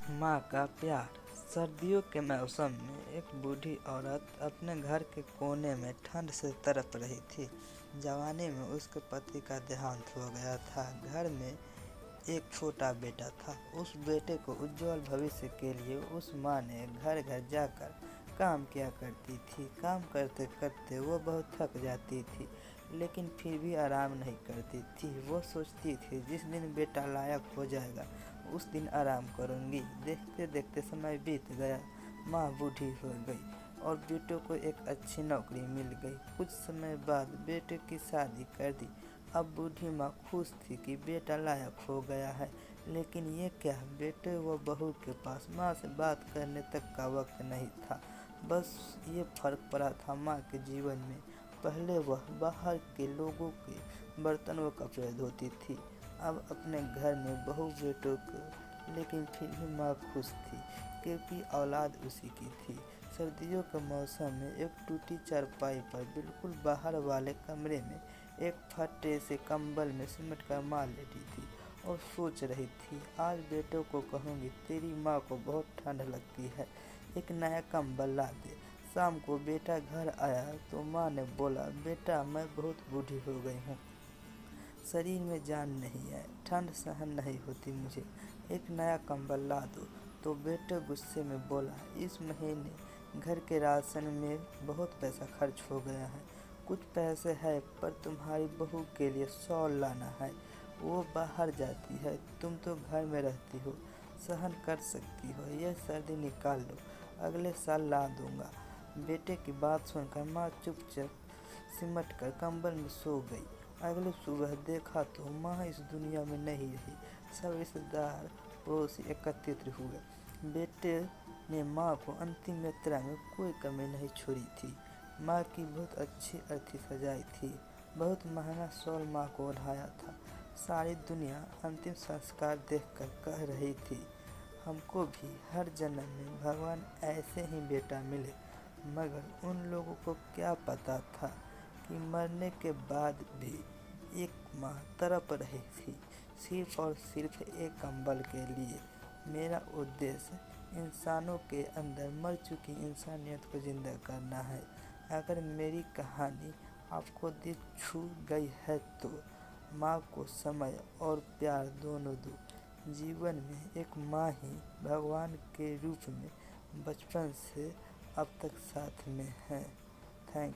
माँ का प्यार। सर्दियों के मौसम में एक बूढ़ी औरत अपने घर के कोने में ठंड से तड़प रही थी। जवानी में उसके पति का देहांत हो गया था। घर में एक छोटा बेटा था। उस बेटे को उज्जवल भविष्य के लिए उस माँ ने घर घर जाकर काम किया करती थी। काम करते करते वो बहुत थक जाती थी, लेकिन फिर भी आराम नहीं करती थी। वो सोचती थी, जिस दिन बेटा लायक हो जाएगा उस दिन आराम करूँगी। देखते देखते समय बीत गया। माँ बूढ़ी हो गई और बेटे को एक अच्छी नौकरी मिल गई। कुछ समय बाद बेटे की शादी कर दी। अब बूढ़ी माँ खुश थी कि बेटा लायक हो गया है, लेकिन ये क्या, बेटे व बहू के पास माँ से बात करने तक का वक्त नहीं था। बस ये फर्क पड़ा था माँ के जीवन में। पहले वह बाहर के लोगों के बर्तन व कपड़े धोती थी, अब अपने घर में बहू बेटों को। लेकिन फिर भी माँ खुश थी, क्योंकि औलाद उसी की थी। सर्दियों के मौसम में एक टूटी चारपाई पर बिल्कुल बाहर वाले कमरे में एक फटे से कंबल में सिमट कर माँ लेटी थी और सोच रही थी, आज बेटों को कहूँगी तेरी माँ को बहुत ठंड लगती है, एक नया कंबल ला दे। शाम को बेटा घर आया तो माँ ने बोला, बेटा मैं बहुत बूढ़ी हो गई हूँ, शरीर में जान नहीं है, ठंड सहन नहीं होती मुझे, एक नया कंबल ला दो। तो बेटे गुस्से में बोला, इस महीने घर के राशन में बहुत पैसा खर्च हो गया है, कुछ पैसे है पर तुम्हारी बहू के लिए शॉल लाना है, वो बाहर जाती है, तुम तो घर में रहती हो, सहन कर सकती हो, यह सर्दी निकाल लो, अगले साल ला दूंगा। बेटे की बात सुनकर माँ चुपचाप सिमट कर कंबल में सो गई। अगली सुबह देखा तो माँ इस दुनिया में नहीं रही। सब रिश्तेदार पड़ोसी एकत्रित हुए। बेटे ने माँ को अंतिम यात्रा में कोई कमी नहीं छोड़ी थी। माँ की बहुत अच्छी अर्थी सजाई थी, बहुत महंगा शॉल माँ को ओढ़ाया था। सारी दुनिया अंतिम संस्कार देखकर कह रही थी, हमको भी हर जन्म में भगवान ऐसे ही बेटा मिले। मगर उन लोगों को क्या पता था कि मरने के बाद भी एक माँ तड़प रही थी, सिर्फ और सिर्फ एक कंबल के लिए। मेरा उद्देश्य इंसानों के अंदर मर चुकी इंसानियत को जिंदा करना है। अगर मेरी कहानी आपको दिल छू गई है तो माँ को समय और प्यार दोनों दो। जीवन में एक माँ ही भगवान के रूप में बचपन से अब तक साथ में है। थैंक